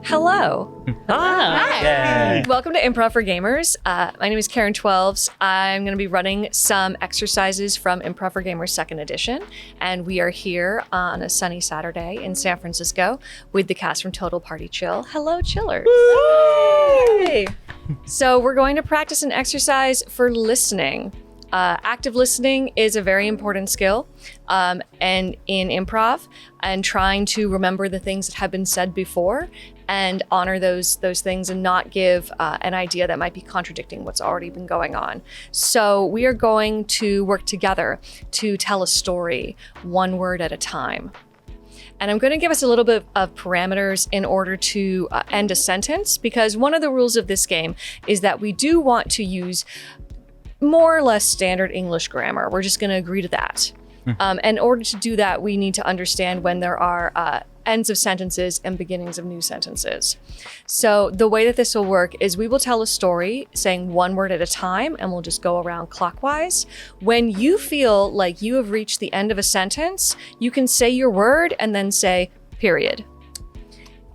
Hello. Hi. Welcome to Improv for Gamers. My name is Karen Twelves. I'm going to be running some exercises from Improv for Gamers 2nd edition. And we are here on a sunny Saturday in San Francisco with the cast from Total Party Chill. Hello, chillers. Hey. So we're going to practice an exercise for listening. Active listening is a very important skill and in improv, and trying to remember the things that have been said before and honor those things and not give an idea that might be contradicting what's already been going on. So we are going to work together to tell a story one word at a time. And I'm going to give us a little bit of parameters in order to end a sentence, because one of the rules of this game is that we do want to use more or less standard English grammar. We're just going to agree to that. In order to do that, we need to understand when there are ends of sentences and beginnings of new sentences. So the way that this will work is we will tell a story saying one word at a time, and we'll just go around clockwise. When you feel like you have reached the end of a sentence, you can say your word and then say period.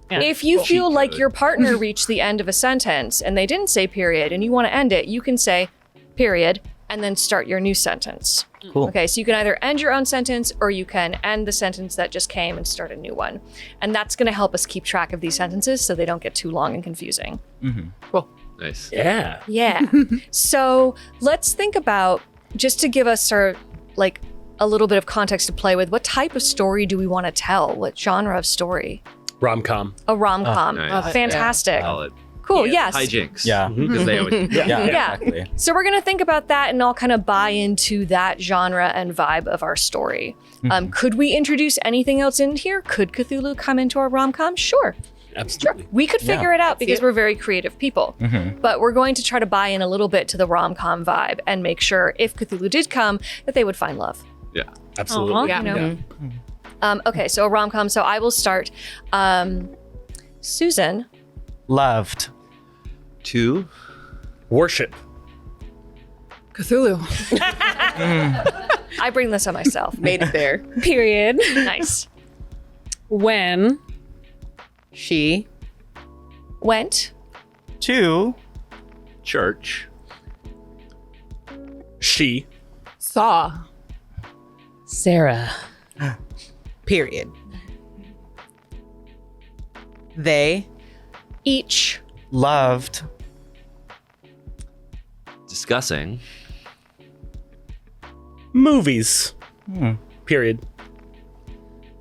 Yeah. If you feel like your partner reached the end of a sentence and they didn't say period and you want to end it, you can say period, and then start your new sentence. Cool. Okay, so you can either end your own sentence or you can end the sentence that just came and start a new one. And that's going to help us keep track of these sentences so they don't get too long and confusing. Cool. Nice. Yeah. Yeah. So let's think about, just to give us sort of like a little bit of context to play with, what type of story do we want to tell? What genre of story? Rom-com. A rom-com. Nice. Fantastic. Solid. Cool, yes. Hijinks. Yeah. Because they always. Yeah. Exactly. So we're going to think about that and I'll kind of buy into that genre and vibe of our story. Could we introduce anything else in here? Could Cthulhu come into our rom-com? Sure. Absolutely. We could figure it out because we're very creative people. But we're going to try to buy in a little bit to the rom-com vibe and make sure if Cthulhu did come, that they would find love. Yeah. Absolutely. You know? Okay, so a rom-com. So I will start. Susan. Loved. 2. Worship. Cthulhu. I bring this on myself. Made it there. Period. Nice. When She. Went. To. Church. She. Saw. Sarah. Period. They. Each. Loved. Discussing. Movies. Period.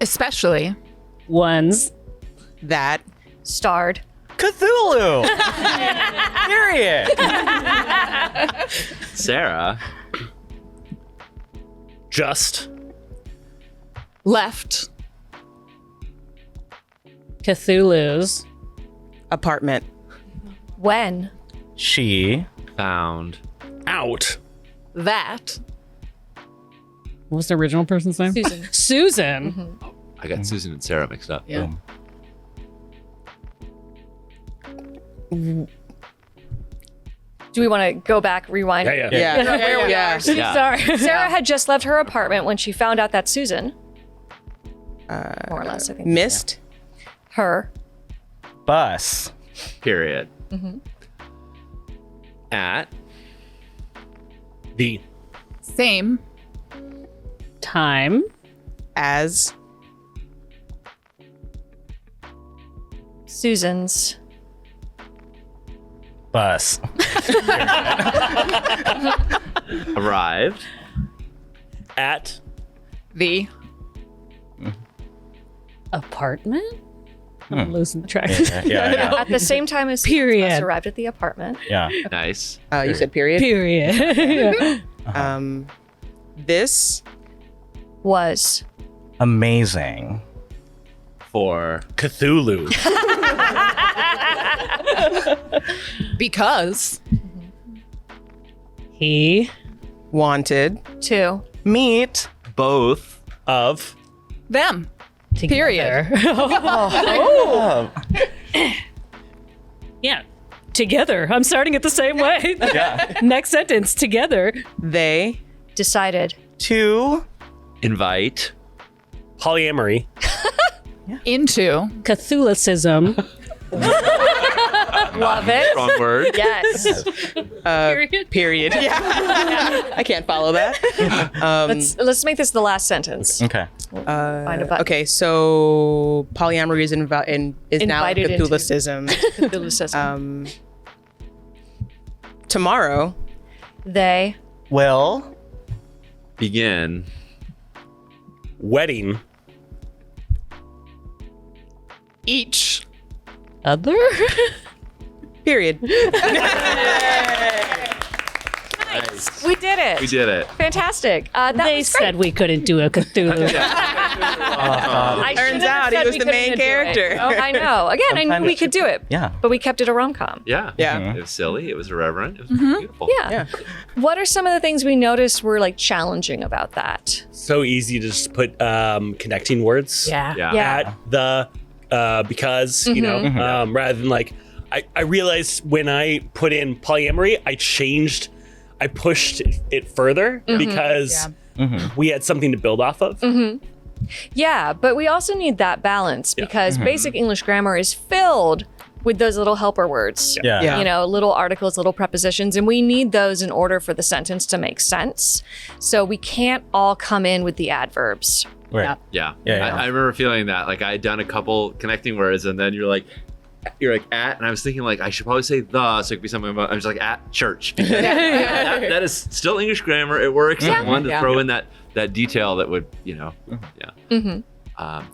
Especially. Ones. That. Starred. Cthulhu. Period. Sarah. Just. Left. Cthulhu's. Apartment. When. She. Found. Out. That. What was the original person's name? Susan. Susan. I got Susan and Sarah mixed up. Yeah. Do we want to go back, rewind? Yeah. Yeah. Sorry. Sarah had just left her apartment when she found out that Susan, more or less, I think. Missed. Her. Bus. Period. At. The. Same. Time. As. Susan's. Bus. Arrived. At. The. Apartment? I'm losing track. Yeah. At the same time as Period. Susan arrived at the apartment. Yeah. Nice. You said period. Period. This. Was. Amazing. For. Cthulhu. Because. He. Wanted. To. Meet. Both. Of. Them. Together. Period. Oh. Yeah. Together. I'm starting it the same way. Yeah. Next sentence. Together. They. Decided. To. Invite. Polyamory. Into. Catholicism. Love it. Wrong word. Yes. Period. Yeah. I can't follow that. Let's make this the last sentence. Okay. Find a button. Okay, so polyamory is now Invited into- Catholicism. Cthulhu system. Tomorrow, They Will. Begin. Wedding. Each. Other? period. Nice. we did it. We did it. Fantastic. That They was great. said we couldn't do a Cthulhu. I Turns shouldn't have out he said was we the couldn't main even do it. character. Oh, I know. Again, I knew Sometimes we it could do it. Yeah. But we kept it a rom-com. Yeah. Yeah. It was silly. It was irreverent. It was beautiful. Yeah. Yeah. What are some of the things we noticed were like challenging about that? So easy to just put connecting words. Yeah. Yeah. At the because you know rather than like I realized when I put in polyamory I pushed it further because we had something to build off of. Yeah, but we also need that balance because basic English grammar is filled with those little helper words. Yeah. Yeah. You know, little articles, little prepositions, and we need those in order for the sentence to make sense. So we can't all come in with the adverbs. Right. Yeah. Yeah. I remember feeling that. Like I had done a couple connecting words, and then you're like at, and I was thinking like I should probably say the, so it could be something about. I'm just like at church. Because that is still English grammar. It works. I wanted to throw in that detail that would,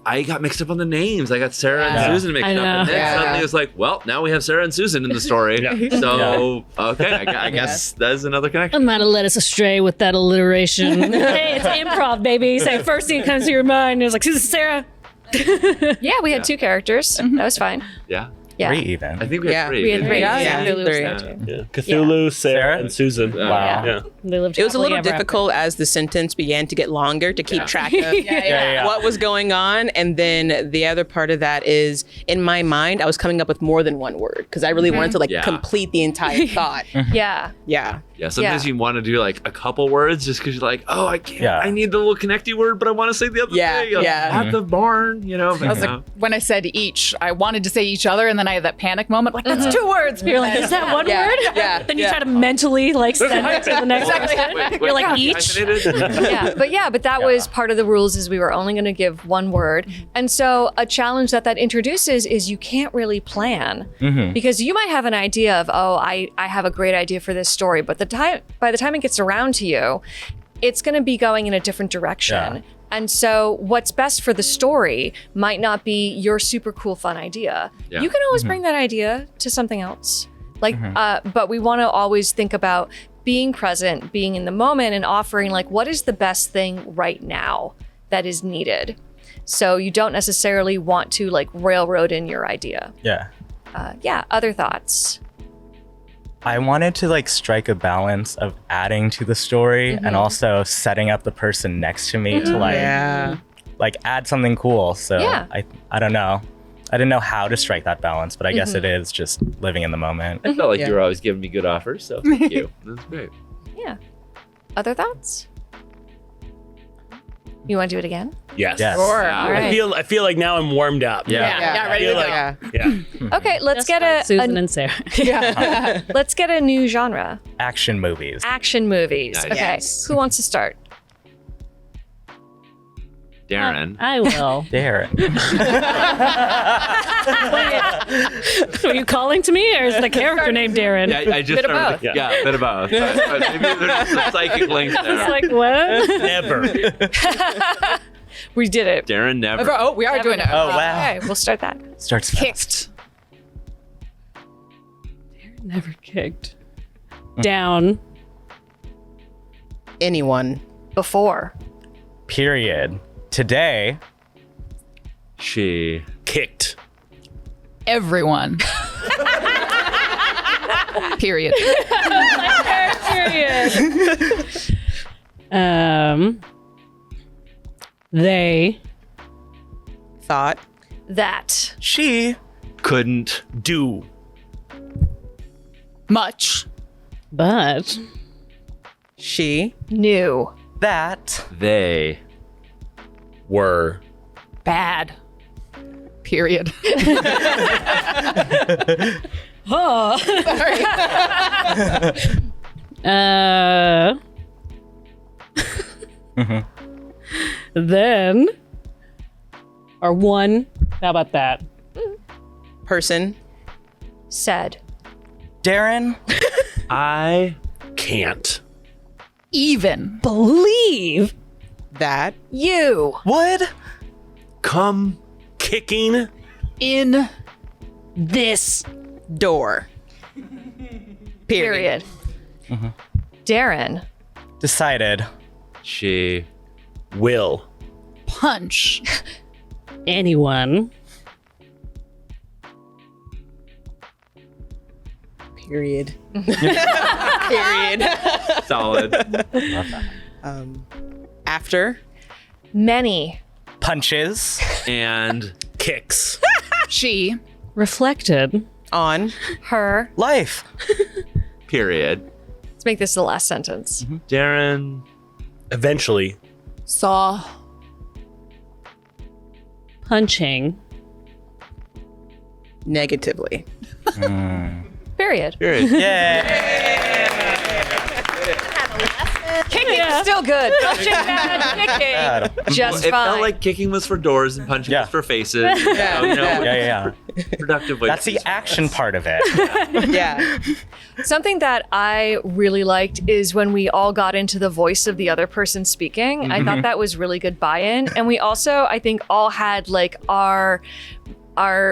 I got mixed up on the names. I got Sarah and Susan mixed I up, know. and then Yeah. suddenly it was like, well, now we have Sarah and Susan in the story. So okay, I guess that's another I connection. might have led us astray with that alliteration. Hey, it's improv, baby. Say first thing that comes to your mind. It was like, Susan, Sarah. Yeah, we had two characters. That was fine. Yeah, Yeah. 3 even. I think we had Yeah. three. We had didn't three. Yeah, Yeah. yeah. Cthulhu was Three. there too. Yeah. Cthulhu, Sarah, Sarah? and Susan. Wow. Yeah. They lived It was a little happily ever difficult as the sentence began to get longer to keep track of Yeah. what was going on. And then the other part of that is in my mind, I was coming up with more than one word because I really wanted to Yeah. complete the entire thought. Yeah. Yeah. Yeah, sometimes Yeah. you want to do like a couple words just because you're like, oh, I can't. Yeah. I need the little connecty word, but I want to say the other Yeah, thing. Like, yeah. At the barn, you know. I was like, when I said each, I wanted to say each other, and then I had that panic moment. Like, that's 2 words. You're like, is that one Yeah, word? yeah, Then you yeah. try to mentally like send it to the next person. You're like each. But that was part of the rules is we were only going to give one word. And so a challenge that introduces is you can't really plan because you might have an idea of, I have a great idea for this story, but by the time it gets around to you, it's going to be going in a different direction. Yeah. And so what's best for the story might not be your super cool, fun idea. Yeah. You can always bring that idea to something else. But we want to always think about being present, being in the moment and offering like, what is the best thing right now that is needed? So you don't necessarily want to like railroad in your idea. Yeah. Other thoughts? I wanted to like strike a balance of adding to the story and also setting up the person next to me to like add something cool. So Yeah. I don't know. I didn't know how to strike that balance, but I guess it is just living in the moment. I felt like Yeah. you were always giving me good offers, so thank you. That's great. Yeah. Other thoughts? You want to do it again? Yes. Yes. Sure. All right. I feel like now I'm warmed up. Yeah. Yeah, I ready feel to like go. yeah. Okay, let's get Susan and Sarah. let's get a new genre. Action movies. Action movies. Nice. Okay. Yes. Who wants to start? Darren. I will. Darren. Are you calling to me, or is the character named Darren? Yeah, I just Bit of started. both. Yeah, a bit of both. But maybe there's some psychic link It's there. like what? Never. We did it. Darren never. Oh, we are doing it. Oh, wow. Okay, we'll start that. Starts fast. Kicked. Never kicked. Down. Anyone. Before. Period. Today. She. Kicked. Everyone. Period. Period. They Thought. That. She. Couldn't. Do. Much. but She. Knew. That. They. Were. Bad. Period. Oh. Then, or one. How about that? Person. Said. Darren, I Can't. Even. Believe. That. You. would Come kicking. In. This. Door. Period. Darren. decided she Will. Punch. Anyone. Period. Period. solid. After. Many. punches And Kicks. She. Reflected. On. Her. life. period. Let's make this the last sentence. Darren Eventually. Saw. Punching. Negatively. Period. period. Yay! Kicking is still good. Punching bad, kicking. Just It fine. felt like kicking was for doors and punching Yeah. was for faces. Yeah. So, you know, Yeah. productive way. That's to the use action part of it. Yeah. Something that I really liked is when we all got into the voice of the other person speaking. I thought that was really good buy-in. And we also, I think, all had like our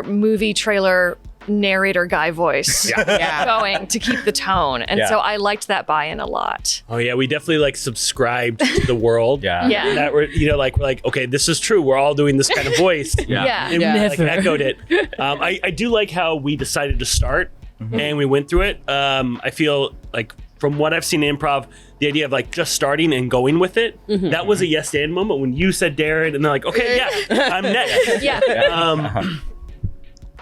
movie trailer narrator guy voice Yeah. going to keep the tone. And Yeah. so I liked that buy-in a lot. Oh yeah, we definitely like subscribed to the world. Yeah. Yeah. That we're we're like, okay, this is true. We're all doing this kind of voice. Yeah. And Yeah. we like echoed it. I do like how we decided to start and we went through it. I feel like from what I've seen in improv, the idea of like just starting and going with it, that was a yes and moment when you said Darren and they're like, okay, yeah, I'm next. Yeah.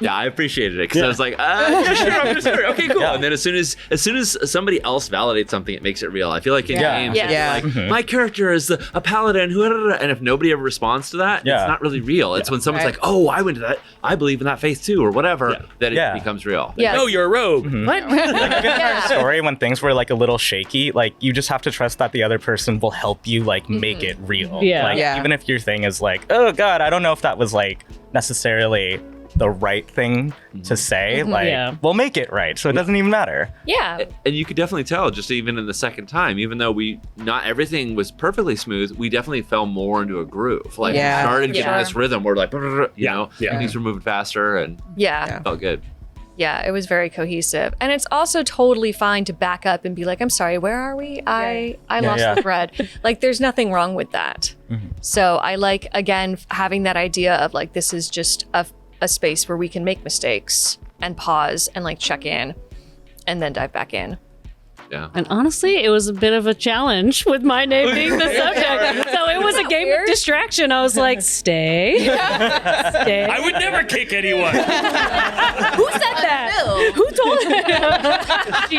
Yeah, I appreciated it because I was like, I'm just sure. Okay, cool. Yeah. And then as soon as somebody else validates something, it makes it real. I feel like in Yeah. games, Yeah. it's Yeah. like my character is a paladin, and if nobody ever responds to that, Yeah. it's not really real. It's when someone's Right. like, oh, I went to that, I believe in that faith too, or whatever, that it Yeah. becomes real. Yeah. Oh, you're a rogue. What? Yeah. Story when things were like a little shaky, like you just have to trust that the other person will help you like make it real. Yeah. Like Yeah. even if your thing is like, oh god, I don't know if that was like necessarily the right thing to say, like Yeah. we'll make it right. So it doesn't even matter. Yeah. And you could definitely tell, just even in the second time, even though not everything was perfectly smooth, we definitely fell more into a groove. Like Yeah. we started getting Yeah. this rhythm where like, you Yeah. know, Yeah. things were moving faster and Yeah. it felt good. Yeah, it was very cohesive. And it's also totally fine to back up and be like, I'm sorry, where are we? I lost Yeah. the thread. Like, there's nothing wrong with that. So I like, again, having that idea of like, this is just a space where we can make mistakes and pause and like check in and then dive back in. Yeah. And honestly, it was a bit of a challenge with my name being the subject. So it was a game of distraction. I was like, stay. Stay. I would never kick anyone. Who said that? Who told She?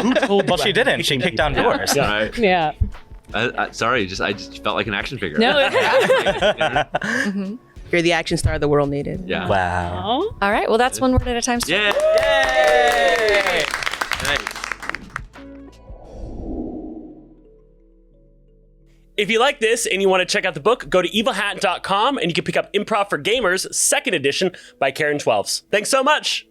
Who told Well, she didn't. She kicked down doors. Yeah. Right. Yeah. Sorry, I just felt like an action figure. No. You're the action star the world needed. Yeah. Wow. Oh. All right, well, that's one word at a time. Yeah. Yay! Nice. If you like this and you want to check out the book, go to evilhat.com and you can pick up Improv for Gamers, 2nd edition by Karen Twelves. Thanks so much.